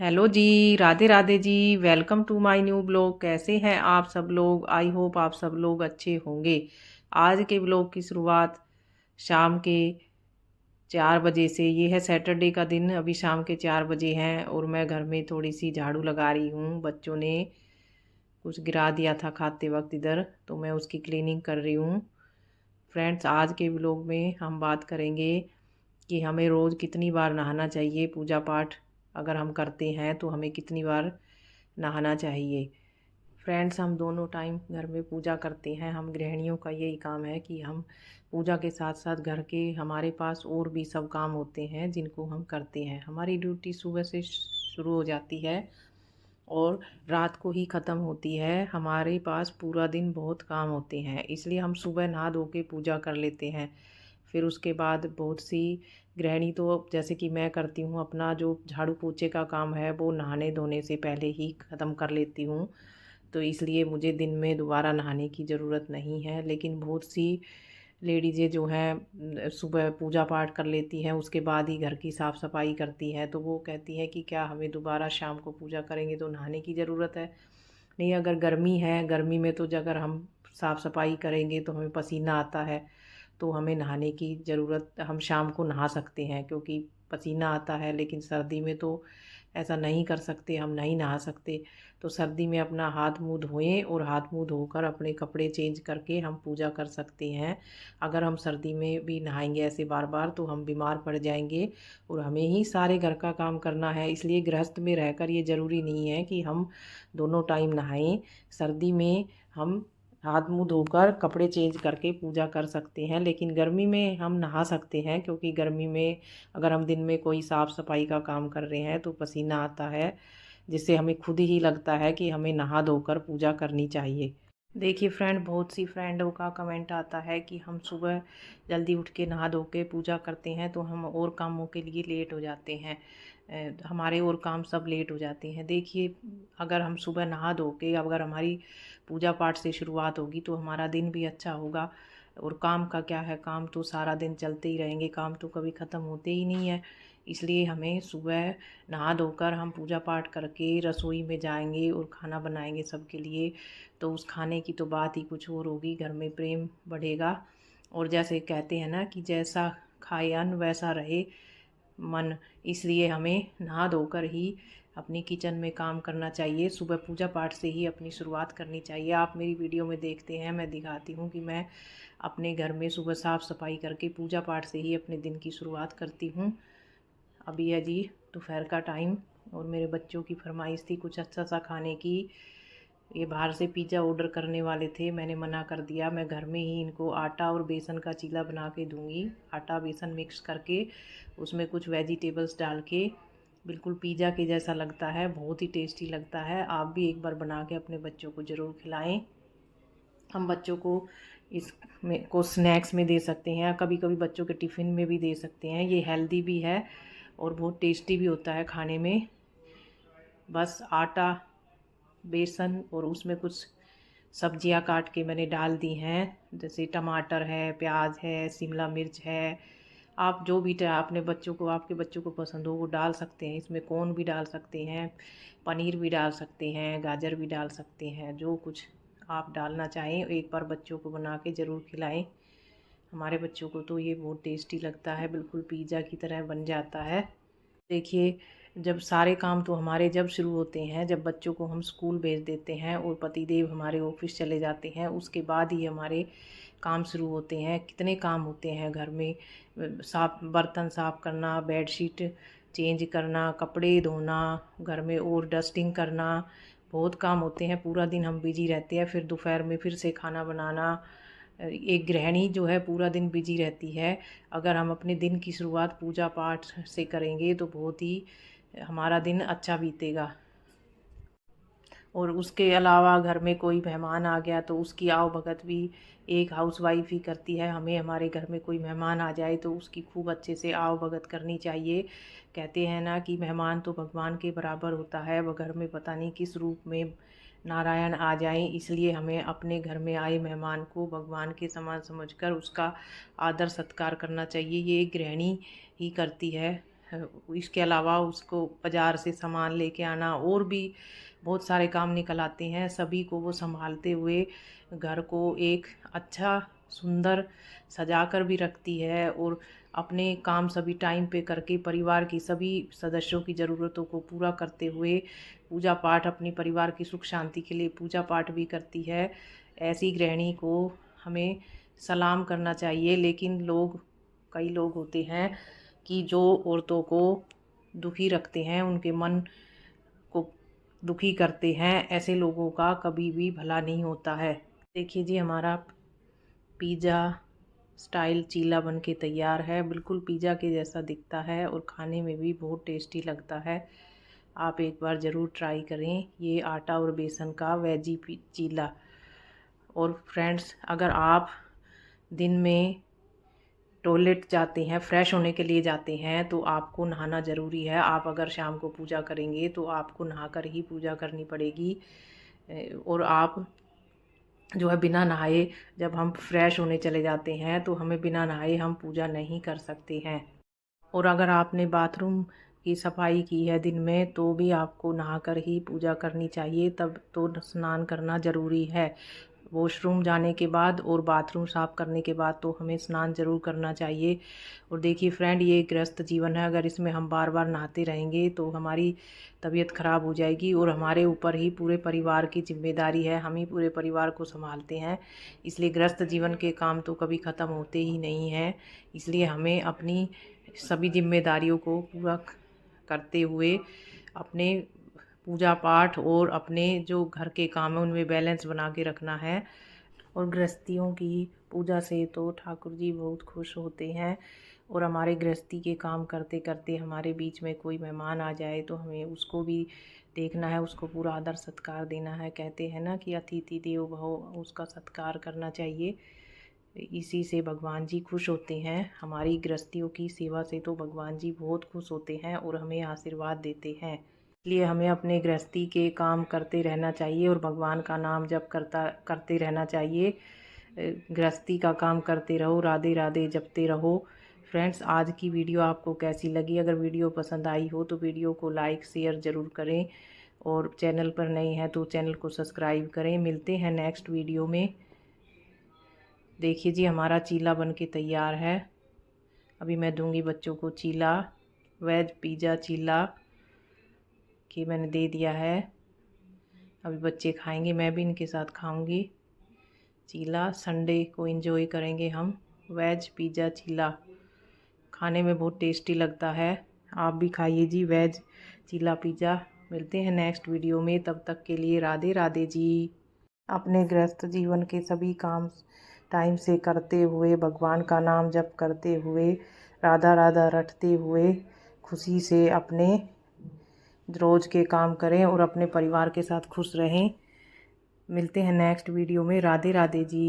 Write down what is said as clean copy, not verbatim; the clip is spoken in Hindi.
Hello ji, Radhe Radhe ji. Welcome to my new blog. कैसे हैं आप सब लोग? आई होप आप सब लोग अच्छे होंगे। आज के ब्लॉग की शुरुआत शाम के 4 बजे से। ये है सैटरडे का दिन। अभी शाम के 4 बजे हैं और मैं घर में थोड़ी सी झाड़ू लगा रही हूँ। बच्चों ने कुछ गिरा दिया था खाते वक्त इधर, तो मैं उसकी क्लीनिंग कर रही हूँ। फ्रेंड्स, आज के ब्लॉग में हम बात करेंगे कि हमें रोज़ कितनी बार नहाना चाहिए। पूजा पाठ अगर हम करते हैं तो हमें कितनी बार नहाना चाहिए। फ्रेंड्स, हम दोनों टाइम घर में पूजा करते हैं। हम गृहिणियों का यही काम है कि हम पूजा के साथ साथ घर के हमारे पास और भी सब काम होते हैं जिनको हम करते हैं। हमारी ड्यूटी सुबह से शुरू हो जाती है और रात को ही ख़त्म होती है। हमारे पास पूरा दिन बहुत काम होते हैं, इसलिए हम सुबह नहा धो के पूजा कर लेते हैं। फिर उसके बाद बहुत सी गृहिणी तो जैसे कि मैं करती हूँ, अपना जो झाड़ू पोछे का काम है वो नहाने धोने से पहले ही ख़त्म कर लेती हूँ। तो इसलिए मुझे दिन में दोबारा नहाने की ज़रूरत नहीं है। लेकिन बहुत सी लेडीज़ें जो हैं सुबह पूजा पाठ कर लेती हैं, उसके बाद ही घर की साफ़ सफाई करती हैं। तो वो कहती हैं कि क्या हमें दोबारा शाम को पूजा करेंगे तो नहाने की ज़रूरत है? नहीं, अगर गर्मी है, गर्मी में तो अगर हम साफ़ सफाई करेंगे तो हमें पसीना आता है, तो हमें नहाने की ज़रूरत, हम शाम को नहा सकते हैं क्योंकि पसीना आता है। लेकिन सर्दी में तो ऐसा नहीं कर सकते, हम नहीं नहा सकते। तो सर्दी में अपना हाथ मुंह धोएं और हाथ मुंह धोकर अपने कपड़े चेंज करके हम पूजा कर सकते हैं। अगर हम सर्दी में भी नहाएंगे ऐसे बार बार तो हम बीमार पड़ जाएंगे और हमें ही सारे घर का काम करना है। इसलिए गृहस्थ में रहकर ये ज़रूरी नहीं है कि हम दोनों टाइम नहाएं। सर्दी में हम हाथ मुंह धोकर कपड़े चेंज करके पूजा कर सकते हैं, लेकिन गर्मी में हम नहा सकते हैं क्योंकि गर्मी में अगर हम दिन में कोई साफ़ सफाई का काम कर रहे हैं तो पसीना आता है, जिससे हमें खुद ही लगता है कि हमें नहा धोकर पूजा करनी चाहिए। देखिए फ्रेंड, बहुत सी फ्रेंडों का कमेंट आता है कि हम सुबह जल्दी उठ के नहा धो के पूजा करते हैं तो हम और कामों के लिए लेट हो जाते हैं। हमारे और काम सब लेट हो जाते हैं। देखिए, अगर हम सुबह नहा धो के अगर हमारी पूजा पाठ से शुरुआत होगी तो हमारा दिन भी अच्छा होगा। और काम का क्या है, काम तो सारा दिन चलते ही रहेंगे, काम तो कभी ख़त्म होते ही नहीं है। इसलिए हमें सुबह नहा धोकर हम पूजा पाठ करके रसोई में जाएंगे और खाना बनाएंगे सबके लिए। तो उस खाने की तो बात ही कुछ और होगी, घर में प्रेम बढ़ेगा। और जैसे कहते हैं ना कि जैसा खाए अन्न वैसा रहे मन, इसलिए हमें नहा धोकर ही अपनी किचन में काम करना चाहिए। सुबह पूजा पाठ से ही अपनी शुरुआत करनी चाहिए। आप मेरी वीडियो में देखते हैं, मैं दिखाती हूँ कि मैं अपने घर में सुबह साफ़ सफाई करके पूजा पाठ से ही अपने दिन की शुरुआत करती हूँ। अभी है जी दोपहर का टाइम और मेरे बच्चों की फरमाइश थी कुछ अच्छा सा खाने की। ये बाहर से पिज़्ज़ा ऑर्डर करने वाले थे, मैंने मना कर दिया। मैं घर में ही इनको आटा और बेसन का चीला बना के दूंगी। आटा बेसन मिक्स करके उसमें कुछ वेजिटेबल्स डाल के बिल्कुल पिज़्ज़ा के जैसा लगता है, बहुत ही टेस्टी लगता है। आप भी एक बार बना के अपने बच्चों को ज़रूर खिलाएं। हम बच्चों को इस में को स्नैक्स में दे सकते हैं, कभी कभी बच्चों के टिफ़िन में भी दे सकते हैं। ये हेल्दी भी है और बहुत टेस्टी भी होता है खाने में। बस आटा, बेसन और उसमें कुछ सब्जियां काट के मैंने डाल दी हैं, जैसे टमाटर है, प्याज है, शिमला मिर्च है। आप जो भी अपने बच्चों को, आपके बच्चों को पसंद हो वो डाल सकते हैं। इसमें कॉर्न भी डाल सकते हैं, पनीर भी डाल सकते हैं, गाजर भी डाल सकते हैं। जो कुछ आप डालना चाहें एक बार बच्चों को बना के ज़रूर खिलाएं। हमारे बच्चों को तो ये बहुत टेस्टी लगता है, बिल्कुल पिज़्ज़ा की तरह बन जाता है। देखिए, जब सारे काम तो हमारे जब शुरू होते हैं, जब बच्चों को हम स्कूल भेज देते हैं और पतिदेव हमारे ऑफिस चले जाते हैं, उसके बाद ही हमारे काम शुरू होते हैं। कितने काम होते हैं घर में, साफ बर्तन साफ़ करना, बेडशीट चेंज करना, कपड़े धोना, घर में और डस्टिंग करना, बहुत काम होते हैं। पूरा दिन हम बिजी रहते हैं, फिर दोपहर में फिर से खाना बनाना। एक गृहिणी जो है पूरा दिन बिजी रहती है। अगर हम अपने दिन की शुरुआत पूजा पाठ से करेंगे तो बहुत ही हमारा दिन अच्छा बीतेगा। और उसके अलावा घर में कोई मेहमान आ गया तो उसकी आव भगत भी एक हाउसवाइफ ही करती है। हमें हमारे घर में कोई मेहमान आ जाए तो उसकी खूब अच्छे से आव भगत करनी चाहिए। कहते हैं ना कि मेहमान तो भगवान के बराबर होता है, वह घर में पता नहीं किस रूप में नारायण आ जाएं। इसलिए हमें अपने घर में आए मेहमान को भगवान के समान समझकर उसका आदर सत्कार करना चाहिए। ये एक गृहिणी ही करती है। इसके अलावा उसको बाज़ार से सामान लेके आना और भी बहुत सारे काम निकल आते हैं। सभी को वो संभालते हुए घर को एक अच्छा सुंदर सजा कर भी रखती है और अपने काम सभी टाइम पे करके परिवार की सभी सदस्यों की ज़रूरतों को पूरा करते हुए पूजा पाठ, अपनी परिवार की सुख शांति के लिए पूजा पाठ भी करती है। ऐसी गृहिणी को हमें सलाम करना चाहिए। लेकिन कई लोग होते हैं कि जो औरतों को दुखी रखते हैं, उनके मन को दुखी करते हैं, ऐसे लोगों का कभी भी भला नहीं होता है। देखिए जी, हमारा पिज़्ज़ा स्टाइल चीला बन के तैयार है। बिल्कुल पिज़्ज़ा के जैसा दिखता है और खाने में भी बहुत टेस्टी लगता है। आप एक बार ज़रूर ट्राई करें ये आटा और बेसन का वेजी चीला। और फ्रेंड्स, अगर आप दिन में टॉयलेट जाते हैं, फ्रेश होने के लिए जाते हैं, तो आपको नहाना ज़रूरी है। आप अगर शाम को पूजा करेंगे तो आपको नहाकर ही पूजा करनी पड़ेगी। और आप जो है बिना नहाए, जब हम फ्रेश होने चले जाते हैं तो हमें बिना नहाए हम पूजा नहीं कर सकते हैं। और अगर आपने बाथरूम की सफाई की है दिन में, तो भी आपको नहाकर ही पूजा करनी चाहिए। तब तो स्नान करना ज़रूरी है। वॉशरूम जाने के बाद और बाथरूम साफ़ करने के बाद तो हमें स्नान ज़रूर करना चाहिए। और देखिए फ्रेंड, ये गृहस्थ जीवन है। अगर इसमें हम बार बार नहाते रहेंगे तो हमारी तबीयत ख़राब हो जाएगी और हमारे ऊपर ही पूरे परिवार की जिम्मेदारी है। हम ही पूरे परिवार को संभालते हैं। इसलिए गृहस्थ जीवन के काम तो कभी ख़त्म होते ही नहीं हैं। इसलिए हमें अपनी सभी जिम्मेदारियों को पूरा करते हुए अपने पूजा पाठ और अपने जो घर के काम हैं उनमें बैलेंस बना के रखना है। और गृहस्थियों की पूजा से तो ठाकुर जी बहुत खुश होते हैं। और हमारे गृहस्थी के काम करते करते हमारे बीच में कोई मेहमान आ जाए तो हमें उसको भी देखना है, उसको पूरा आदर सत्कार देना है। कहते हैं ना कि अतिथि देवो भव, उसका सत्कार करना चाहिए। इसी से भगवान जी खुश होते हैं। हमारी गृहस्थियों की सेवा से तो भगवान जी बहुत खुश होते हैं और हमें आशीर्वाद देते हैं। इसलिए हमें अपने गृहस्थी के काम करते रहना चाहिए और भगवान का नाम जप करते रहना चाहिए। गृहस्थी का काम करते रहो, राधे राधे जपते रहो। फ्रेंड्स, आज की वीडियो आपको कैसी लगी? अगर वीडियो पसंद आई हो तो वीडियो को लाइक शेयर ज़रूर करें और चैनल पर नए हैं तो चैनल को सब्सक्राइब करें। मिलते हैं नेक्स्ट वीडियो में। देखिए जी, हमारा चीला बन के तैयार है। अभी मैं दूंगी बच्चों को चीला, वेज पिज़्ज़ा चीला कि मैंने दे दिया है। अभी बच्चे खाएंगे, मैं भी इनके साथ खाऊंगी चीला। संडे को एंजॉय करेंगे हम। वेज पिज़्ज़ा चीला खाने में बहुत टेस्टी लगता है। आप भी खाइए जी वेज चीला पिज़्ज़ा। मिलते हैं नेक्स्ट वीडियो में, तब तक के लिए राधे राधे जी। अपने गृहस्थ जीवन के सभी काम टाइम से करते हुए, भगवान का नाम जप करते हुए, राधा राधा रटते हुए खुशी से अपने रोज़ के काम करें और अपने परिवार के साथ खुश रहें। मिलते हैं नेक्स्ट वीडियो में। राधे राधे जी।